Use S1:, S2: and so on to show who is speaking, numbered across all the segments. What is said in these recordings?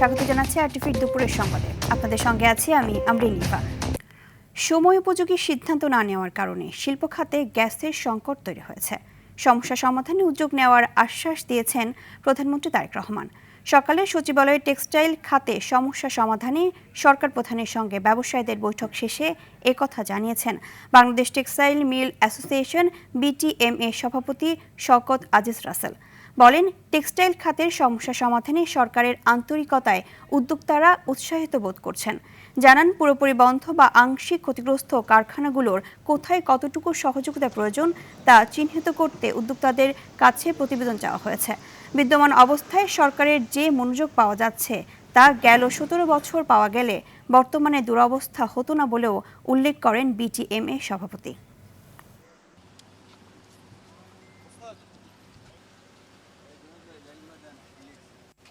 S1: স্বাগত জানাচ্ছি আরটিভির দুপুরের সংবাদে। আপনাদের সঙ্গে আছি আমি আমরিন লিফা। সময় উপযোগী সিদ্ধান্ত না নেওয়ার কারণে শিল্প খাতে গ্যাসের সংকট তৈরি হয়েছে। সমস্যা সমাধানে উদ্যোগ নেওয়ার আশ্বাস দিয়েছেন প্রধানমন্ত্রী তারেক রহমান। সকালে সচিবালয়ে টেক্সটাইল খাতে সমস্যা সমাধানে সরকার প্রধানের সঙ্গে ব্যবসায়ীদের বৈঠক শেষে একথা জানিয়েছেন Bangladesh textile mill association BTMA সভাপতি শওকত আজিজ রাসেল। বলেন, টেক্সটাইল খাতের সমস্যা সমাধানে সরকারের আন্তরিকতায় উদ্যোক্তারা উৎসাহিত বোধ করছেন। জানান, পুরোপুরি বন্ধ বা আংশিক ক্ষতিগ্রস্ত কারখানাগুলোর কোথায় কতটুকু সহযোগিতা প্রয়োজন তা চিহ্নিত করতে উদ্যোক্তাদের কাছে প্রতিবেদন চাওয়া হয়েছে। বিদ্যমান অবস্থায় সরকারের যে মনোযোগ পাওয়া যাচ্ছে তা গেল 17 বছর পাওয়া গেলে বর্তমানে দুরবস্থা হতো না বলেও উল্লেখ করেন BTMA সভাপতি।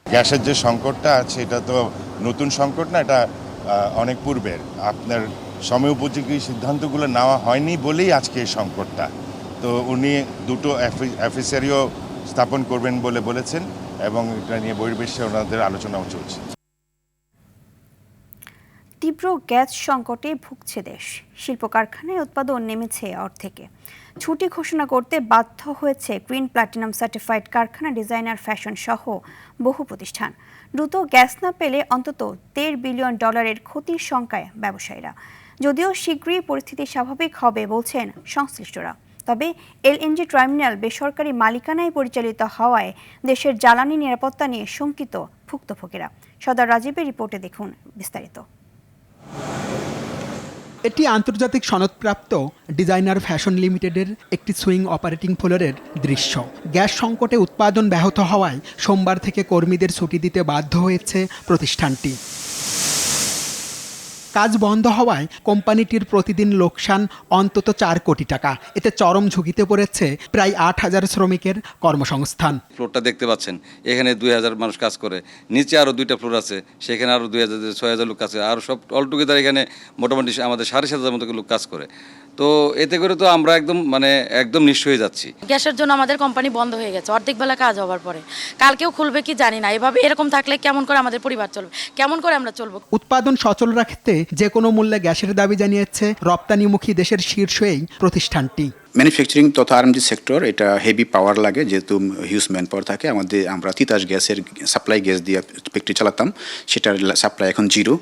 S2: গ্যাসের যে সংকটটা আছে এটা তো নতুন সংকট না, এটা অনেক পূর্বের। আপনার সময় উপযোগী সিদ্ধান্তগুলো নেওয়া হয়নি বলেই আজকে এই সংকটটা। তো উনি দুটো অফিসারিও স্থাপন করবেন বলে বলেছেন এবং এটা নিয়ে বহির্বিশ্বে ওনাদের আলোচনাও চলছে।
S1: তীব্র গ্যাস সংকটে ভুগছে দেশ। শিল্প কারখানায় উৎপাদন নেমেছে অর্ধেকে। ছুটি ঘোষণা করতে বাধ্য হয়েছে গ্রিন প্ল্যাটিনাম সার্টিফাইড কারখানা, ডিজাইনার, ফ্যাশন সহ বহু প্রতিষ্ঠান। দ্রুত গ্যাস না পেলে অন্তত $13 বিলিয়ন ক্ষতির শঙ্কায় ব্যবসায়ীরা। যদিও শীঘ্রই পরিস্থিতি স্বাভাবিক হবে বলছেন সংশ্লিষ্টরা। তবে LNG টার্মিনাল বেসরকারি মালিকানায় পরিচালিত হওয়ায় দেশের জ্বালানি নিরাপত্তা নিয়ে শঙ্কিত ভুক্তভোগীরা। সদর রাজীবের রিপোর্টে দেখুন বিস্তারিত।
S3: এটি আন্তর্জাতিক সনদপ্রাপ্ত ডিজাইনার ফ্যাশন লিমিটেডের একটি সুইং অপারেটিং ফ্লোরের দৃশ্য। গ্যাস সংকটে উৎপাদন ব্যাহত হওয়ায় সোমবার থেকে কর্মীদের ছুটি দিতে বাধ্য হয়েছে প্রতিষ্ঠানটি। কাজ বন্ধ হওয়ায় কোম্পানিটির প্রতিদিন লোকসান অন্তত 4 কোটি টাকা। এতে চরম ঝুঁকিতে পড়েছে প্রায় 8,000 শ্রমিকের কর্মসংস্থান।
S4: ফ্লোরটা দেখতে পাচ্ছেন, এখানে 2,000 মানুষ কাজ করে, নিচে আরও 2টা ফ্লোর আছে, সেখানে আরও 2,000-6,000 লোক কাজ করে, আর সব অলটুগেদার এখানে মোটামুটি আমাদের 7,500 মতো লোক কাজ করে। তো এতে করে তো আমরা একদম নিঃস্ব হয়ে যাচ্ছি।
S5: গ্যাসের জন্য আমাদের কোম্পানি বন্ধ হয়ে গেছে অর্ধেক বেলা কাজ হওয়ার পরে। কালকেও খুলবে কি জানি না। এরকম থাকলে কেমন করে আমাদের পরিবার চলবে, কেমন করে আমরা চলবো?
S3: উৎপাদন সচল রাখতে যে কোনো মূল্যে গ্যাসের দাবি জানিয়েছে রপ্তানিমুখী দেশের শীর্ষে এই প্রতিষ্ঠানটি।
S6: ম্যানুফ্যাকচারিং তথা আরএমজি সেক্টর, এটা হেভি পাওয়ার লাগে, যেহেতু হিউজ ম্যান পাওয়ার থাকে। আমরা তিতাস গ্যাসের সাপ্লাই গ্যাস দিয়ে ফ্যাক্টরি চালাতাম, সেটার সাপ্লাই এখন 0।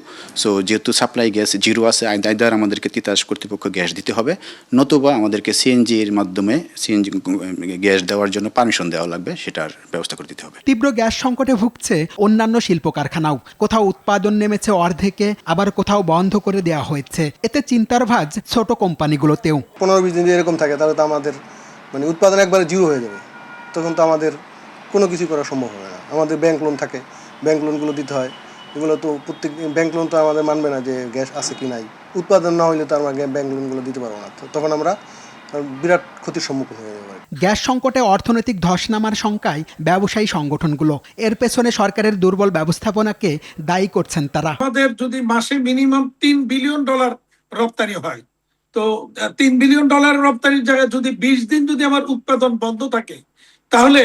S6: সো যেহেতু সাপ্লাই গ্যাস 0 আছে, আইদার আমাদেরকে তিতাস কর্তৃপক্ষ গ্যাস দিতে হবে, নতুবা আমাদেরকে সিএনজির মাধ্যমে সিএনজি গ্যাস দেওয়ার জন্য পারমিশন দেওয়া লাগবে, সেটার ব্যবস্থা করে দিতে হবে।
S3: তীব্র গ্যাস সংকটে ভুগছে অন্যান্য শিল্প কারখানাও। কোথাও উৎপাদন নেমেছে অর্ধেকে, আবার কোথাও বন্ধ করে দেওয়া হয়েছে। এতে চিন্তার ভাঁজ ছোট কোম্পানিগুলোতেও।
S7: 15-20 দিন এরকম থাকে তাহলে তো আমাদের উৎপাদন একবারে 0 হয়ে যাবে। তখন তো আমাদের কোনো কিছু করা সম্ভব হবে না। আমাদের ব্যাংক লোন থাকে, ব্যাংক লোনগুলো দিতে হয়। এগুলো তো প্রত্যেক ব্যাংক লোন তো আমাদের মানবে না যে গ্যাস আছে কি নাই। উৎপাদন না হলে তো আমরা ব্যাংক লোনগুলো দিতে পারবো না। তখন আমরা বিরাট ক্ষতির সম্মুখীন হয়ে যাবো।
S3: গ্যাস সংকটে অর্থনৈতিক ধস নামার শঙ্কায় ব্যবসায়ী সংগঠনগুলো। এর পেছনে সরকারের দুর্বল ব্যবস্থাপনাকে দায়ী করছেন তারা।
S8: আমাদের যদি মাসে মিনিমাম $3 বিলিয়ন রপ্তানি হয়, তো $3 বিলিয়ন রপ্তানির জায়গায় যদি 20 দিন যদি আমার উৎপাদন বন্ধ থাকে, তাহলে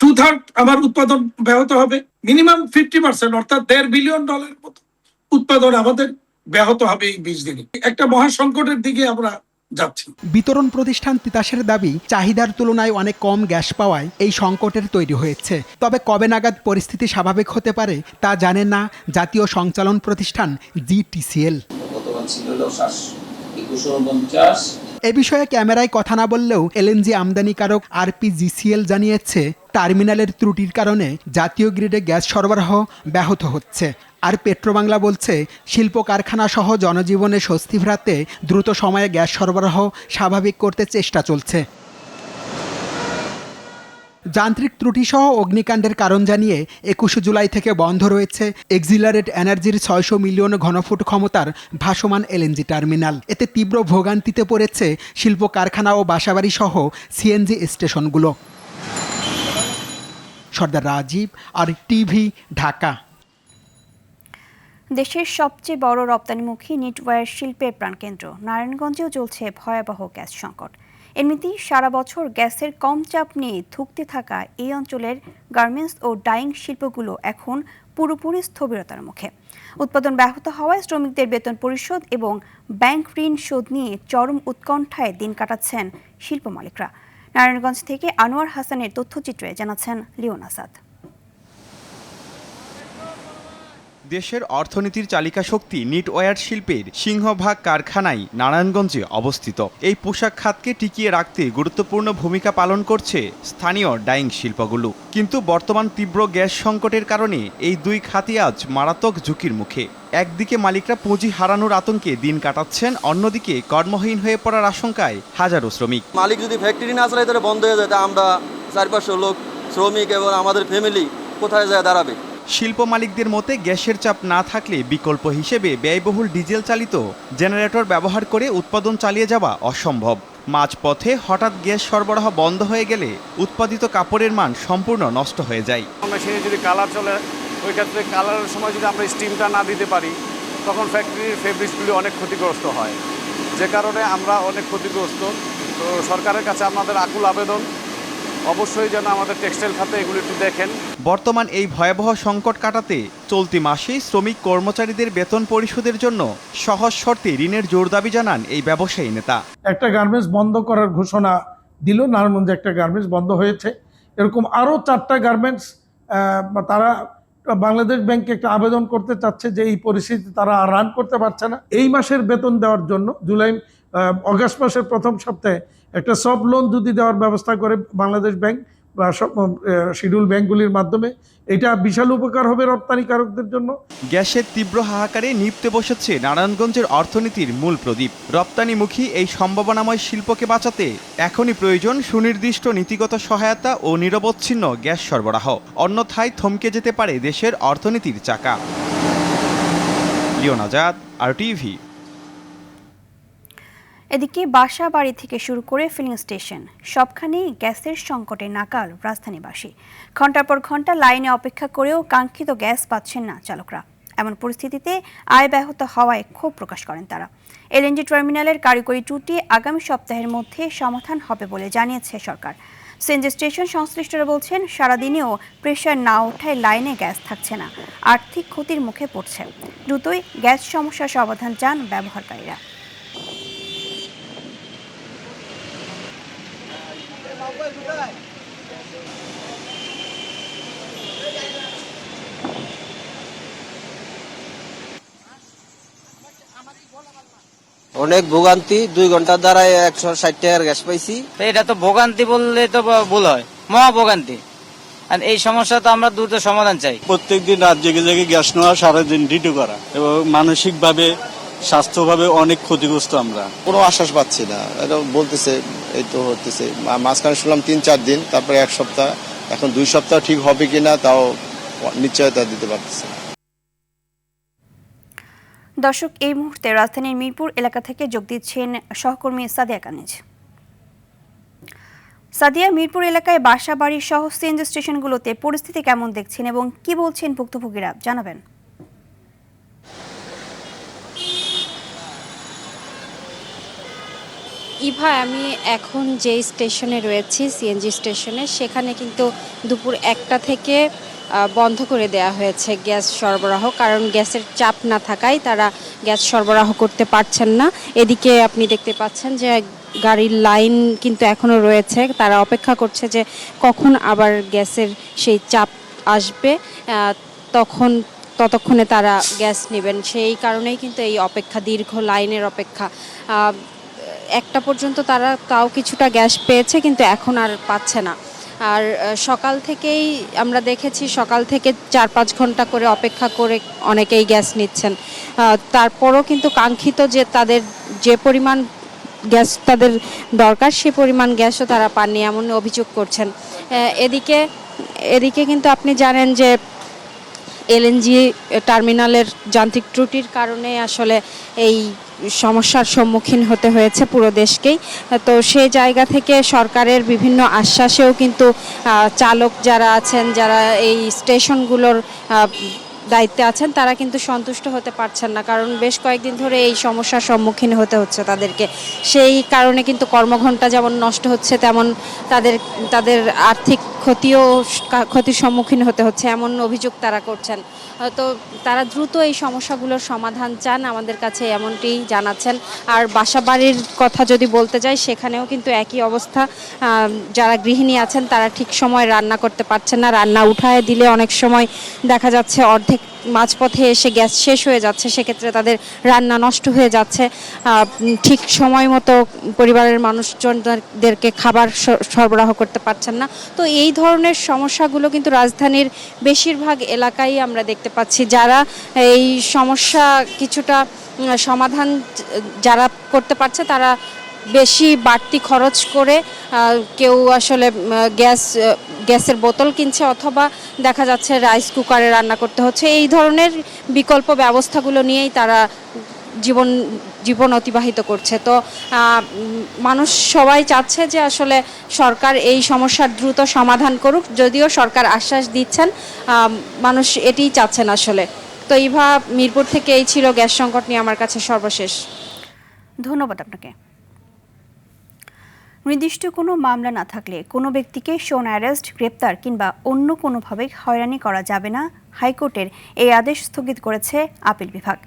S8: 2/3 আমার উৎপাদন ব্যাহত হবে। মিনিমাম 50%, অর্থাৎ $1.5 বিলিয়ন মতো উৎপাদন আমাদের ব্যাহত হবে এই 20 দিনে। একটা মহা সংকটের দিকে আমরা যাচ্ছি।
S3: বিতরণ প্রতিষ্ঠান তিতাসের দাবি, চাহিদার তুলনায় অনেক কম গ্যাস পাওয়ায় এই সংকটের তৈরি হয়েছে। তবে কবে নাগাদ পরিস্থিতি স্বাভাবিক হতে পারে তা জানে না জাতীয় সঞ্চালন প্রতিষ্ঠান GTCL। এ বিষয়ে ক্যামেরায় কথা না বললেও LNG আমদানিকারক RPGCL জানিয়েছে, টার্মিনালের ত্রুটির কারণে জাতীয় গ্রিডে গ্যাস সরবরাহ ব্যাহত হচ্ছে। আর পেট্রোবাংলা বলছে, শিল্প কারখানা সহ জনজীবনে স্বস্তি ফেরাতে দ্রুত সময়ে গ্যাস সরবরাহ স্বাভাবিক করতে চেষ্টা চলছে। যান্ত্রিক ত্রুটি সহ অগ্নিকাণ্ডের কারণ জানিয়ে 21 জুলাই থেকে বন্ধ রয়েছে এক্সিলারেট এনার্জির 600 মিলিয়ন ঘনফুট ক্ষমতার ভাসমান LNG টার্মিনাল। এতে তীব্র ভোগান্তিতে পড়েছে শিল্প কারখানা ও বাসাবাড়ি সহ CNG স্টেশনগুলো। সর্দার রাজীব, আর টিভি, ঢাকা।
S1: দেশের সবচেয়ে বড় রপ্তানিমুখী নিটওয়্যার শিল্পের প্রাণকেন্দ্র নারায়ণগঞ্জেও চলছে ভয়াবহ গ্যাস সংকট। এমনিতেই সারা বছর গ্যাসের কম চাপ নিয়ে ধুঁকতে থাকা এই অঞ্চলের গার্মেন্টস ও ডাইং শিল্পগুলো এখন পুরোপুরি স্থবিরতার মুখে। উৎপাদন ব্যাহত হওয়ায় শ্রমিকদের বেতন পরিশোধ এবং ব্যাংক ঋণ শোধ নিয়ে চরম উৎকণ্ঠায় দিন কাটাচ্ছেন শিল্প মালিকরা। নারায়ণগঞ্জ থেকে আনোয়ার হাসানের তথ্যচিত্রে জানাচ্ছেন লিওন আসাদ।
S9: দেশের অর্থনীতির চালিকা শক্তি নিটওয়্যার শিল্পের সিংহভাগ কারখানাই নারায়ণগঞ্জে অবস্থিত। এই পোশাক খাতকে টিকিয়ে রাখতে গুরুত্বপূর্ণ ভূমিকা পালন করছে স্থানীয় ডাইং শিল্পগুলো। কিন্তু বর্তমান তীব্র গ্যাস সংকটের কারণে এই দুই খাতই আজ মারাত্মক ঝুঁকির মুখে। একদিকে মালিকরা পুঁজি হারানোর আতঙ্কে দিন কাটাচ্ছেন, অন্যদিকে কর্মহীন হয়ে পড়ার আশঙ্কায় হাজারো শ্রমিক।
S10: মালিক যদি ফ্যাক্টরি না চালায় তাহলে বন্ধ হয়ে যায়, তা আমরা 4-500 লোক শ্রমিক এবং আমাদের ফ্যামিলি কোথায় যায় দাঁড়াবে?
S9: শিল্প মালিকদের মতে গ্যাসের চাপ না থাকলে বিকল্প হিসেবে ব্যয়বহুল ডিজেল চালিত জেনারেটর ব্যবহার করে উৎপাদন চালিয়ে যাওয়া অসম্ভব। মাঝপথে হঠাৎ গ্যাস সরবরাহ বন্ধ হয়ে গেলে উৎপাদিত কাপড়ের মান সম্পূর্ণ নষ্ট হয়ে যায়।
S11: মেশিনে যদি কালার চলে, ওই ক্ষেত্রে কালারের সময় যদি আমরা স্টিমটা না দিতে পারি, তখন ফ্যাক্টরির ফেব্রিক্সগুলি অনেক ক্ষতিগ্রস্ত হয়, যে কারণে আমরা অনেক ক্ষতিগ্রস্ত। তো সরকারের কাছে আমাদের আকুল আবেদন, অবশ্যই যেন আমাদের টেক্সটাইল খাতে এগুলো একটু দেখেন।
S9: বর্তমান এই ভয়াবহ সংকট কাটাতে চলতি মাসেই শ্রমিক কর্মচারীদের বেতন পরিশোধের জন্য সহজ শর্তে ঋণের জোর দাবি জানান এই ব্যবসায়ী নেতা।
S8: একটা গার্মেন্টস বন্ধ করার ঘোষণা দিল, নারায়ণগঞ্জে একটা গার্মেন্টস বন্ধ হয়েছে। এরকম আরও 4টা গার্মেন্টস তারা বাংলাদেশ ব্যাংকে একটা আবেদন করতে চাচ্ছে যে এই পরিস্থিতি তারা রান করতে পারছে না। এই মাসের বেতন দেওয়ার জন্য অগাস্ট মাসের প্রথম সপ্তাহে একটা সফট লোন যদি দেওয়ার ব্যবস্থা করে বাংলাদেশ ব্যাংক বা সব শিডিউল ব্যাংকগুলির মাধ্যমে, এটা বিশাল উপকার হবে রপ্তানিকারকদের জন্য।
S9: গ্যাসের তীব্র হাহাকারে নিপতে বসেছে নারায়ণগঞ্জের অর্থনীতির মূল প্রদীপ। রপ্তানিমুখী এই সম্ভাবনাময় শিল্পকে বাঁচাতে এখনই প্রয়োজন সুনির্দিষ্ট নীতিগত সহায়তা ও নিরবচ্ছিন্ন গ্যাস সরবরাহ, অন্যথায় থমকে যেতে পারে দেশের অর্থনীতির চাকা। লিওন আজাদ, RTV।
S1: এদিকে বাসা বাড়ি থেকে শুরু করে ফিলিং স্টেশন সবখানেই গ্যাসের সংকটে নাকাল রাজধানীবাসী। ঘন্টার পর ঘন্টা লাইনে অপেক্ষা করেও কাঙ্ক্ষিত গ্যাস পাচ্ছেন না চালকরা। এমন পরিস্থিতিতে আয় ব্যাহত হওয়ায় ক্ষোভ প্রকাশ করেন তারা। এলএনজি টার্মিনালের কারিগরি ত্রুটি আগামী সপ্তাহের মধ্যে সমাধান হবে বলে জানিয়েছে সরকার। সিএনজি স্টেশন সংশ্লিষ্টরা বলছেন, সারাদিনেও প্রেশার না ওঠায় লাইনে গ্যাস থাকছে না, আর্থিক ক্ষতির মুখে পড়ছে। দ্রুতই গ্যাস সমস্যার সমাধান চান ব্যবহারকারীরা।
S10: অনেক ভোগান্তি, 2 ঘন্টার দ্বারা 160 টাকার গ্যাস পাইছি।
S12: এটা তো ভোগান্তি বললে তো ভুল হয়, মহা ভোগান্তি। আর এই সমস্যা তো আমরা দ্রুত সমাধান চাই।
S11: প্রত্যেকদিন রাত জেগে জেগে গ্যাস নেওয়া, সারাদিন ডিউটি করা এবং মানসিকভাবে স্বাস্থ্যভাবে অনেক ক্ষতিগ্রস্ত আমরা।
S13: কোনো আশ্বাস পাচ্ছি না, এটা বলতেছে এই তো হতেছে, মাঝখানে শুনলাম 3-4 দিন, তারপরে 1 সপ্তাহ, এখন 2 সপ্তাহ ঠিক হবে কিনা তাও নিশ্চয়তা দিতে পারতেছে না।
S1: দর্শক, এই মুহূর্তে রাজধানীর মিরপুর এলাকা থেকে যোগ দিচ্ছেন সহকর্মী সাদিয়া কানিজ। সাদিয়া, মিরপুর এলাকায় বাসা বাড়ি সহ সিএনজি স্টেশনগুলোতে পরিস্থিতি কেমন দেখছেন এবং কি বলছেন ভুক্তভোগীরা, জানাবেন।
S14: ইভা, আমি এখন যে স্টেশনে রয়েছি, সিএনজি স্টেশনে, সেখানে কিন্তু দুপুর 1টা থেকে বন্ধ করে দেয়া হয়েছে গ্যাস সরবরাহ, কারণ গ্যাসের চাপ না থাকায় তারা গ্যাস সরবরাহ করতে পারছেন না। এদিকে আপনি দেখতে পাচ্ছেন যে গাড়ির লাইন কিন্তু এখনও রয়েছে, তারা অপেক্ষা করছে যে কখন আবার গ্যাসের সেই চাপ আসবে, ততক্ষণে তারা গ্যাস নেবেন। সেই কারণেই কিন্তু এই অপেক্ষা, দীর্ঘ লাইনের অপেক্ষা। 1টা পর্যন্ত তারা তাও কিছুটা গ্যাস পেয়েছে, কিন্তু এখন আর পাচ্ছে না। আর সকাল থেকেই আমরা দেখেছি, সকাল থেকে 4-5 ঘন্টা করে অপেক্ষা করে অনেকেই গ্যাস নিচ্ছেন। তারপরও কিন্তু কাঙ্ক্ষিত যে তাদের যে পরিমাণ গ্যাস তাদের দরকার, সে পরিমাণ গ্যাসও তারা পাননি, এমন অভিযোগ করছেন। এদিকে কিন্তু আপনি জানেন যে এলএনজি টার্মিনালের যান্ত্রিক ত্রুটির কারণে আসলে এই সমস্যার সম্মুখীন হতে হয়েছে পুরো দেশকেই। তো সেই জায়গা থেকে সরকারের বিভিন্ন আশ্বাসেও কিন্তু চালক যারা আছেন, যারা এই স্টেশনগুলোর দায়িত্বে আছেন তারা কিন্তু সন্তুষ্ট হতে পারছেন না, কারণ বেশ কয়েকদিন ধরে এই সমস্যার সম্মুখীন হতে হচ্ছে তাদেরকে। সেই কারণে কিন্তু কর্মঘণ্টা যেমন নষ্ট হচ্ছে, তেমন তাদের আর্থিক ক্ষতির সম্মুখীন হতে হচ্ছে, এমন অভিযোগ তারা করছেন। তো তারা দ্রুত এই সমস্যাগুলোর সমাধান চান, আমাদের কাছে এমনটি জানাচ্ছেন। আর বাসাবাড়ির কথা যদি বলতে যাই, সেখানেও কিন্তু একই অবস্থা। যারা গৃহিণী আছেন তারা ঠিক সময় রান্না করতে পারছেন না, রান্না উঠায় দিলে অনেক সময় দেখা যাচ্ছে অর্ধেক মাঝপথে এসে গ্যাস শেষ হয়ে যাচ্ছে, সেক্ষেত্রে তাদের রান্না নষ্ট হয়ে যাচ্ছে। ঠিক সময় মতো পরিবারের মানুষজনদেরকে খাবার সরবরাহ করতে পারছেন না। তো এই ধরনের সমস্যাগুলো কিন্তু রাজধানীর বেশিরভাগ এলাকায় আমরা দেখতে পাচ্ছি। যারা এই সমস্যা কিছুটা সমাধান যারা করতে পারছে, তারা বেশি বাড়তি খরচ করে কেউ আসলে গ্যাসের বোতল কিনছে, অথবা দেখা যাচ্ছে রাইস কুকারে রান্না করতে হচ্ছে। এই ধরনের বিকল্প ব্যবস্থাগুলো নিয়েই তারা জীবন অতিবাহিত করছে। তো মানুষ সবাই চাচ্ছে যে আসলে সরকার এই সমস্যার দ্রুত সমাধান করুক, যদিও সরকার আশ্বাস দিচ্ছেন, মানুষ এটিই চাচ্ছেন আসলে। তো ইভা, মিরপুর থেকে এই ছিল গ্যাস সংকট নিয়ে আমার কাছে সর্বশেষ।
S1: ধন্যবাদ আপনাকে। নির্দিষ্ট কোনো মামলা না থাকলে কোনো ব্যক্তিকে শোন অ্যারেস্ট, গ্রেপ্তার কিংবা অন্য কোনোভাবে হয়রানি করা যাবে না, হাইকোর্টের এই আদেশ স্থগিত করেছে আপিল বিভাগ।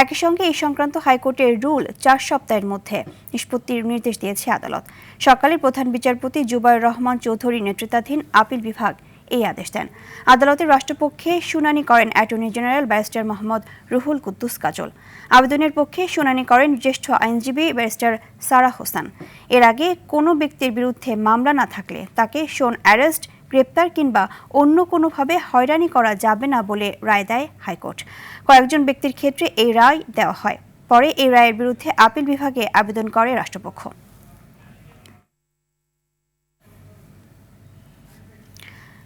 S1: একই সঙ্গে এই সংক্রান্ত হাইকোর্টের রুল 4 সপ্তাহের মধ্যে নিষ্পত্তির নির্দেশ দিয়েছে আদালত। সকালে প্রধান বিচারপতি জুবায়ের রহমান চৌধুরী নেতৃত্বাধীন আপিল বিভাগ এই আদেশ দেন। আদালতের রাষ্ট্রপক্ষে শুনানি করেন attorney general barrister Mohammad Ruhul Quddus Kajal. আবেদনের পক্ষে শুনানি করেন জ্যেষ্ঠ আইনজীবী ব্যারিস্টার সারা হোসেন। এর আগে কোনো ব্যক্তির বিরুদ্ধে মামলা না থাকলে তাকে শোন অ্যারেস্ট, গ্রেপ্তার কিংবা অন্য কোনোভাবে হয়রানি করা যাবে না বলে রায় দেয় হাইকোর্ট। কয়েকজন ব্যক্তির ক্ষেত্রে এই রায় দেওয়া হয়। পরে এই রায়ের বিরুদ্ধে আপিল বিভাগে আবেদন করে রাষ্ট্রপক্ষ।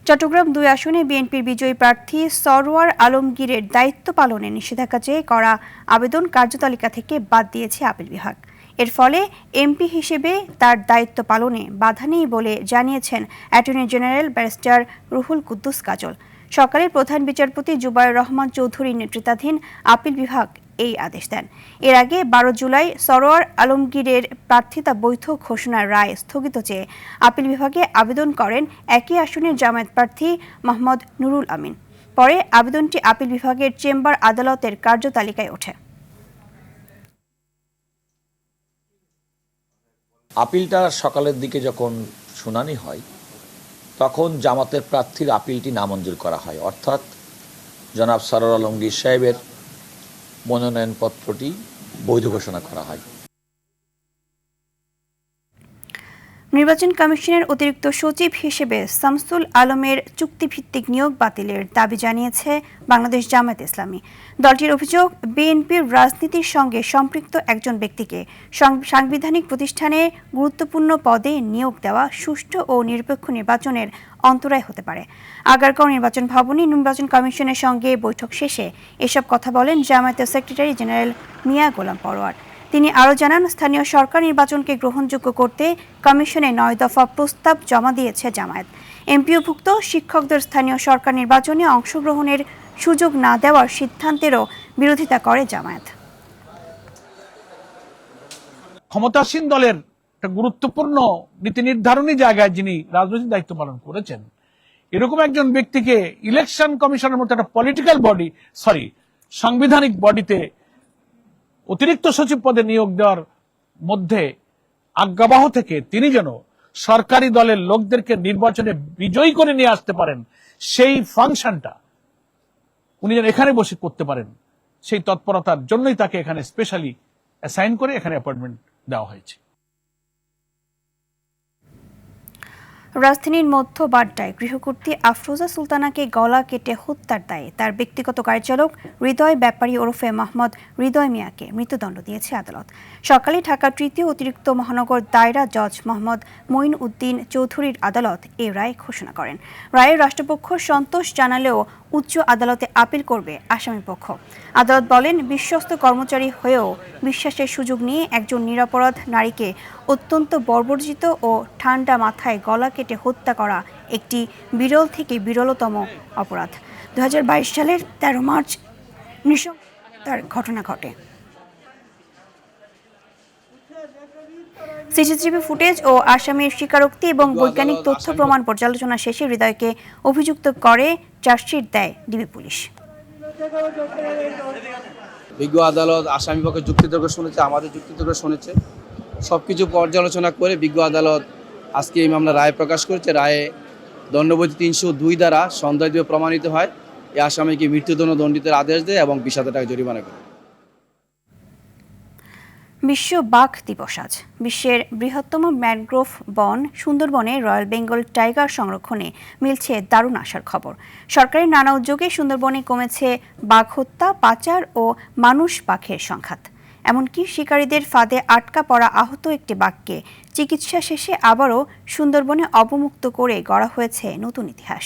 S1: চট্টগ্রাম 2 আসনে বিএনপির বিজয়ী প্রার্থী সরওয়ার আলমগীরের দায়িত্ব পালনে নিষেধাজ্ঞা চেয়ে করা আবেদন কার্যতালিকা থেকে বাদ দিয়েছে আপিল বিভাগ। এর ফলে এমপি হিসেবে তার দায়িত্ব পালনে বাধা নেই বলে জানিয়েছেন attorney general barrister Ruhul Quddus Kajal. সকালে প্রধান বিচারপতি জুবায়ের রহমান চৌধুরীর নেতৃত্বাধীন আপিল বিভাগ এই আদেশ দেন। এর আগে 12 জুলাই সরওয়ার আলমগীরের প্রার্থিতা বৈধ ঘোষণার রায় স্থগিত চেয়ে আপিল বিভাগে আবেদন করেন একই আসনের জামায়াত প্রার্থী মোহাম্মদ নুরুল আমিন। পরে আবেদনটি আপিল বিভাগের চেম্বার আদালতের কার্যতালিকায় ওঠে।
S15: আপিলটা সকালের দিকে যখন শুনানি হয়, তখন জামাতের প্রার্থীর আপিলটি নামঞ্জুর করা হয়, অর্থাৎ জনাব সরওয়ার আলমগীর সাহেবের মনোনয়নপত্রটি বৈধ ঘোষণা করা হয়।
S1: নির্বাচন কমিশনের অতিরিক্ত সচিব হিসেবে শামসুল আলমের চুক্তিভিত্তিক নিয়োগ বাতিলের দাবি জানিয়েছে বাংলাদেশ জামায়াত ইসলামী। দলটির অভিযোগ, বিএনপির রাজনীতির সঙ্গে সম্পৃক্ত একজন ব্যক্তিকে সাংবিধানিক প্রতিষ্ঠানে গুরুত্বপূর্ণ পদে নিয়োগ দেওয়া সুষ্ঠু ও নিরপেক্ষ নির্বাচনের অন্তরায় হতে পারে। আগারগাঁও নির্বাচন ভবনে নির্বাচন কমিশনের সঙ্গে বৈঠক শেষে এসব কথা বলেন জামায়াতের সেক্রেটারি জেনারেল মিয়া গোলাম পরোয়ার। তিনি আরও জানান, স্থানীয় সরকার নির্বাচনকে গ্রহণযোগ্য করতে কমিশনে 9 দফা প্রস্তাব জমা দিয়েছে জামায়াত। এমপিওভুক্ত শিক্ষকদের স্থানীয় সরকার নির্বাচনে অংশগ্রহণের সুযোগ না দেওয়ার সিদ্ধান্তেরও বিরোধিতা করে জামায়াত।
S8: ক্ষমতাসীন দলের একটা গুরুত্বপূর্ণ নীতি নির্ধারণী জায়গায় যিনি রাজনৈতিক দায়িত্ব পালন করেছেন, এরকম একজন ব্যক্তিকে ইলেকশন কমিশনের মতো একটা পলিটিক্যাল বডি, সাংবিধানিক বডিতে অতিরিক্ত সচিব পদে নিয়োগ দেওয়ার মধ্যে আজ্ঞাবহ থেকে তিনি যেন সরকারি দলের লোকদেরকে নির্বাচনে বিজয়ী করে নিয়ে আসতে পারেন, সেই ফাংশনটা উনি যেন এখানে বসে করতে পারেন, সেই তৎপরতার জন্যই তাকে এখানে স্পেশালি অ্যাসাইন করে এখানে অ্যাপয়েন্টমেন্ট দেওয়া হয়েছে।
S1: রাজধানীর মধ্য বাড্ডায় গৃহকর্ত্রী আফরোজা সুলতানাকে গলা কেটে হত্যার দায়ে তার ব্যক্তিগত গাড়ি চালক হৃদয় ব্যাপারী ওরফে মোহাম্মদ হৃদয় মিয়াকে মৃত্যুদণ্ড দিয়েছে আদালত। সকালে ঢাকা তৃতীয় অতিরিক্ত মহানগর দায়রা জজ মোহাম্মদ মঈন উদ্দিন চৌধুরীর আদালত এই রায় ঘোষণা করেন। রায়ে রাষ্ট্রপক্ষ সন্তোষ জানালেও উচ্চ আদালতে আপিল করবে আসামিপক্ষ। আদালত বলেন, বিশ্বস্ত কর্মচারী হয়েও বিশ্বাসের সুযোগ নিয়ে একজন নিরপরাধ নারীকে অত্যন্ত বর্বরচিত ও ঠান্ডা মাথায় গলা কেটে হত্যা করা একটি বিরল থেকে বিরলতম অপরাধ। 2022 সালের 13 মার্চ নৃশংসতার ঘটনা ঘটে। সিসিটিভি ফুটেজ ও আসামির স্বীকারোক্তি এবং বৈজ্ঞানিক তথ্য প্রমাণ পর্যালোচনা শেষে হৃদয়কে অভিযুক্ত করে চার্জশিট দেয় ডিবি পুলিশ।
S16: বিজ্ঞ আদালত আসামি পক্ষে যুক্তিতর্ক শুনেছে, আমাদের যুক্তিতর্ক শুনেছে, সবকিছু পর্যালোচনা করে বিজ্ঞ আদালত আজকে এই মামলা রায় প্রকাশ করেছে। রায়ে দণ্ডবিধি 302 দ্বারা সন্দেহ প্রমাণিত হয়, এই আসামিকে মৃত্যুদণ্ড দণ্ডিতের আদেশ দেয় এবং 20,000 টাকা জরিমানা করে।
S1: বিশ্ব বাঘ দিবস আজ। বিশ্বের বৃহত্তম ম্যানগ্রোভ বন সুন্দরবনে রয়্যাল বেঙ্গল টাইগার সংরক্ষণে মিলছে দারুণ আশার খবর। সরকারের নানা উদ্যোগে সুন্দরবনে কমেছে বাঘ হত্যা, পাচার ও মানুষ বাঘের সংঘাত। এমনকি শিকারীদের ফাঁদে আটকা পড়া আহত একটি বাঘকে চিকিৎসা শেষে আবারও সুন্দরবনে অবমুক্ত করে গড়া হয়েছে নতুন ইতিহাস।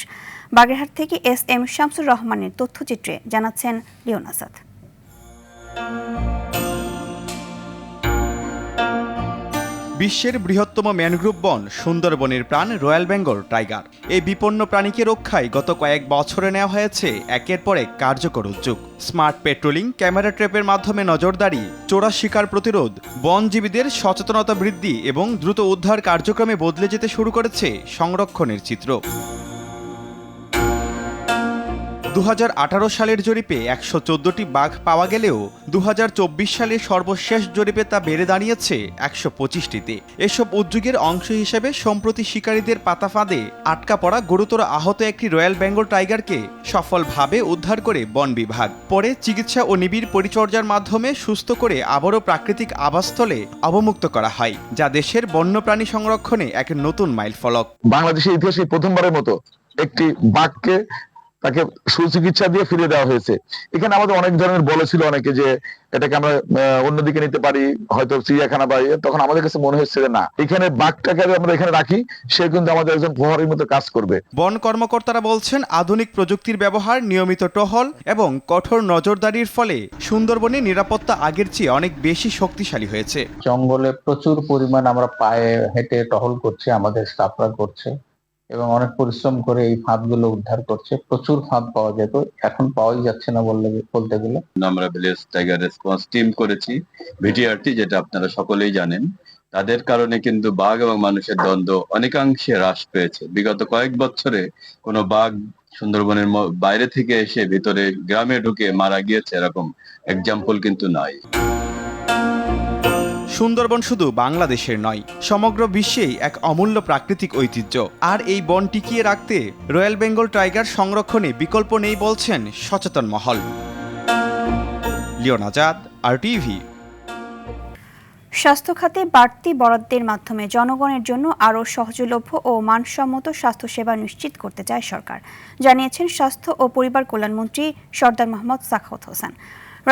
S1: বাগেরহাট থেকে SM শামসুর রহমানের তথ্যচিত্রে জানাচ্ছেন লিওন আসাদ।
S9: বিশ্বের বৃহত্তম ম্যানগ্রোভ বন সুন্দরবনের প্রাণ রয়্যাল বেঙ্গল টাইগার। এই বিপন্ন প্রাণীকে রক্ষায় গত কয়েক বছরে নেওয়া হয়েছে একের পর এক কার্যকর উদ্যোগ। স্মার্ট পেট্রোলিং, ক্যামেরা ট্র্যাপের মাধ্যমে নজরদারি, চোরা শিকার প্রতিরোধ, বনজীবীদের সচেতনতা বৃদ্ধি এবং দ্রুত উদ্ধার কার্যক্রমে বদলে যেতে শুরু করেছে সংরক্ষণের চিত্র। 2018 সালের জরিপে 114টি বাঘ পাওয়া গেলেও 2024 সালের সর্বশেষ জরিপে তা বেড়ে দাঁড়িয়েছে 125টিতে। এসব উদ্যোগের অংশ হিসেবে সম্প্রতি শিকারীদের পাতা ফাঁদে আটকা পড়া গুরুতর আহত একটি রয়্যাল বেঙ্গল টাইগারকে সফলভাবে উদ্ধার করে বন বিভাগ। পরে চিকিৎসা ও নিবিড় পরিচর্যার মাধ্যমে সুস্থ করে আবারও প্রাকৃতিক আবাসস্থলে অবমুক্ত করা হয়, যা দেশের বন্যপ্রাণী সংরক্ষণে এক নতুন মাইলফলক।
S17: বাংলাদেশের ইতিহাসে প্রথমবারের মতো একটি বাঘকে তাকে সুচিকিৎসা দিয়ে ফিরে দেওয়া হয়েছে। এখানে আমাদের অনেক ধরনের বলেছিল অনেকে যে এটাকে আমরা অন্যদিকে নিতে পারি, হয়তো চিড়িয়াখানা বা তখন আমাদের কাছে মনে হচ্ছে যে না, এখানে বাঘটাকে আমরা এখানে রাখি, সে কিন্তু আমাদের একজন প্রহরীর মতো কাজ করবে।
S9: বন কর্মকর্তারা বলছেন আধুনিক প্রযুক্তির ব্যবহার, নিয়মিত টহল এবং কঠোর নজরদারির ফলে সুন্দরবনের নিরাপত্তা আগের চেয়ে অনেক বেশি শক্তিশালী হয়েছে।
S18: জঙ্গলে প্রচুর পরিমাণ আমরা পায়ে হেঁটে টহল করছি, আমাদের স্টাফরা করছে এবং অনেক পরিশ্রম করে এই ফাঁদগুলো উদ্ধার করছে। প্রচুর ফাঁদ পাওয়া যেত, এখন পাওয়াই যাচ্ছে না বলতে গেলে।
S19: আমরা ভিলেজ টাইগার রেসপন্স টিম করেছি, VTRT, যেটা আপনারা সকলেই জানেন। তাদের কারণে কিন্তু বাঘ এবং মানুষের দ্বন্দ্ব অনেকাংশে হ্রাস পেয়েছে। বিগত কয়েক বছরে কোনো বাঘ সুন্দরবনের বাইরে থেকে এসে ভিতরে গ্রামে ঢুকে মারা গিয়েছে এরকম এক্সাম্পল কিন্তু নাই।
S9: সুন্দরবন শুধু বাংলাদেশের নয়, সমগ্র বিশ্বেই এক অমূল্য প্রাকৃতিক ঐতিহ্য। আর এই বন টিকিয়ে রাখতে রয়্যাল বেঙ্গল টাইগার সংরক্ষণে বিকল্প নেই বলছেন সচেতন মহল। লিওন আজাদ, RTV।
S1: স্বাস্থ্য খাতে বাড়তি বরাদ্দের মাধ্যমে জনগণের জন্য আরও সহজলভ্য ও মানসম্মত স্বাস্থ্যসেবা নিশ্চিত করতে চায় সরকার, জানিয়েছেন স্বাস্থ্য ও পরিবার কল্যাণমন্ত্রী সরদার মোহাম্মদ সাখাওয়াত হোসেন।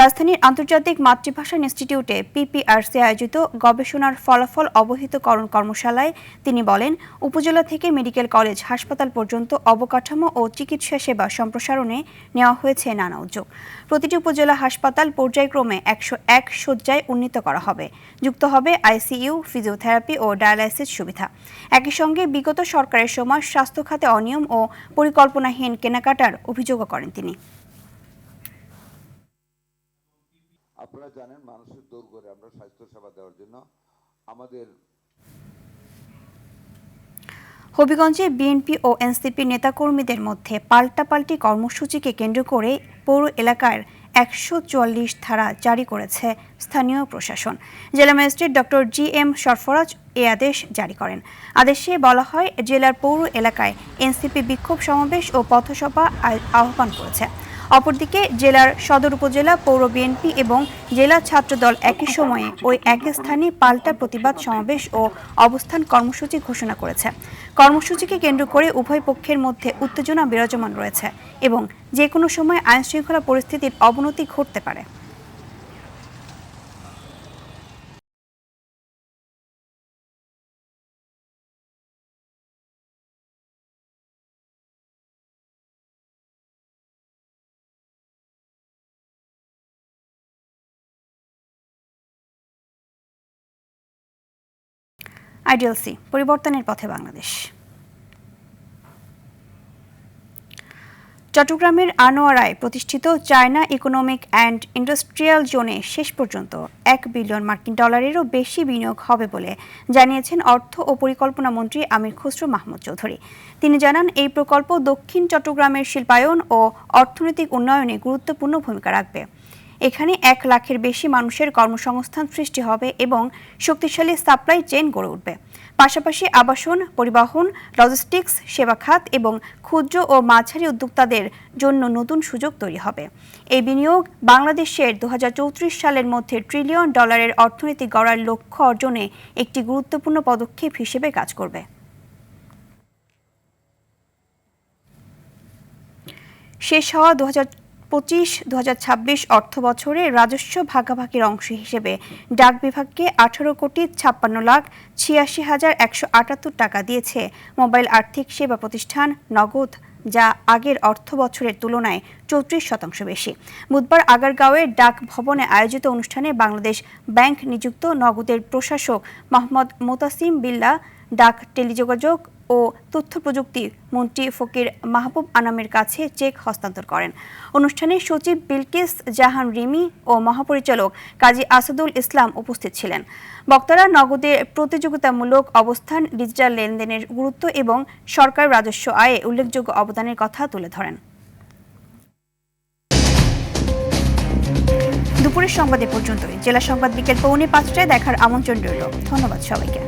S1: রাজধানীর আন্তর্জাতিক মাতৃভাষা ইনস্টিটিউটে PPRC আয়োজিত গবেষণার ফলাফল অবহিতকরণ কর্মশালায় তিনি বলেন, উপজেলা থেকে মেডিকেল কলেজ, হাসপাতাল পর্যন্ত অবকাঠামো ও চিকিৎসা সেবা সম্প্রসারণে নেওয়া হয়েছে নানা উদ্যোগ। প্রতিটি উপজেলা হাসপাতাল পর্যায়ক্রমে 101 শয্যায় উন্নীত করা হবে। যুক্ত হবে ICU, ফিজিওথেরাপি ও ডায়ালাইসিস সুবিধা। একই সঙ্গে বিগত সরকারের সময় স্বাস্থ্য খাতে অনিয়ম ও পরিকল্পনাহীন কেনাকাটার অভিযোগও করেন তিনি।
S20: আপনারা জানেন, মানুষের দৌড় করে আমরা স্বাস্থ্য সেবা দেওয়ার জন্য আমাদের
S1: হবিগঞ্জে বিএনপি ও এনসিপি নেতাকর্মীদের মধ্যে পাল্টাপাল্টি কর্মসূচিকে কেন্দ্র করে পৌর এলাকার 144 ধারা জারি করেছে স্থানীয় প্রশাসন। জেলা ম্যাজিস্ট্রেট ডক্টর GM সরফরাজ এ আদেশ জারি করেন। আদেশে বলা হয়, জেলার পৌর এলাকায় এনসিপি বিক্ষোভ সমাবেশ ও পথসভা আহ্বান করেছে। অপরদিকে জেলার সদর উপজেলা পৌর বিএনপি এবং জেলা ছাত্রদল একই সময়ে ওই একই স্থানে পাল্টা প্রতিবাদ সমাবেশ ও অবস্থান কর্মসূচি ঘোষণা করেছে। কর্মসূচিকে কেন্দ্র করে উভয় পক্ষের মধ্যে উত্তেজনা বিরাজমান রয়েছে এবং যে কোনো সময় আইনশৃঙ্খলা পরিস্থিতির অবনতি ঘটতে পারে। IDLC পরিবর্তনের পথে বাংলাদেশ। চট্টগ্রামের আনোয়ারায় প্রতিষ্ঠিত চায়না ইকোনমিক অ্যান্ড ইন্ডাস্ট্রিয়াল জোনে শেষ পর্যন্ত $1 বিলিয়ন মার্কিন ডলারেরও বেশি বিনিয়োগ হবে বলে জানিয়েছেন অর্থ ও পরিকল্পনা মন্ত্রী আমির খসরু মাহমুদ চৌধুরী। তিনি জানান, এই প্রকল্প দক্ষিণ চট্টগ্রামের শিল্পায়ন ও অর্থনৈতিক উন্নয়নে গুরুত্বপূর্ণ ভূমিকা রাখবে। এখানে 1 লাখের বেশি মানুষের কর্মসংস্থান সৃষ্টি হবে এবং শক্তিশালী সাপ্লাই চেইন গড়ে উঠবে। পাশাপাশি আবাসন, পরিবহন, লজিস্টিক্স, সেবা খাত এবং ক্ষুদ্র ও মাঝারি উদ্যোক্তাদের জন্য নতুন সুযোগ তৈরি হবে। এই বিনিয়োগ বাংলাদেশের 2034 সালের মধ্যে $1 ট্রিলিয়ন অর্থনীতি গড়ার লক্ষ্য অর্জনে একটি গুরুত্বপূর্ণ পদক্ষেপ হিসেবে কাজ করবে। শেষ হওয়া 2025-2026 অর্থ বছরে রাজস্ব ভাগাভাগির অংশ হিসেবে ডাক বিভাগকে 18,56,86,178 টাকা দিয়েছে মোবাইল আর্থিক সেবা প্রতিষ্ঠান নগদ, যা আগের অর্থ বছরের তুলনায় 34% বেশি। বুধবার আগারগাঁওয়ের ডাক ভবনে আয়োজিত অনুষ্ঠানে বাংলাদেশ ব্যাংক নিযুক্ত নগদের প্রশাসক মোহাম্মদ মোতাসিম বিল্লাহ, ডাক, টেলিযোগাযোগ ও তথ্য প্রযুক্তি মন্ত্রী ফকির মাহবুব আনামের কাছে চেক হস্তান্তর করেন। অনুষ্ঠানে সচিব বিলকিস জাহান রিমি ও মহাপরিচালক কাজী আসাদুল ইসলাম উপস্থিত ছিলেন। বক্তারা নগদের প্রতিযোগিতামূলক অবস্থান, ডিজিটাল লেনদেনের গুরুত্ব এবং সরকার রাজস্ব আয়ে উল্লেখযোগ্য অবদানের কথা তুলে ধরেন। দুপুরের সংবাদ এ পর্যন্তই। জেলা সংবাদ বিকেল 4:45টায় দেখার আমন্ত্রণ রইল। ধন্যবাদ সবাইকে।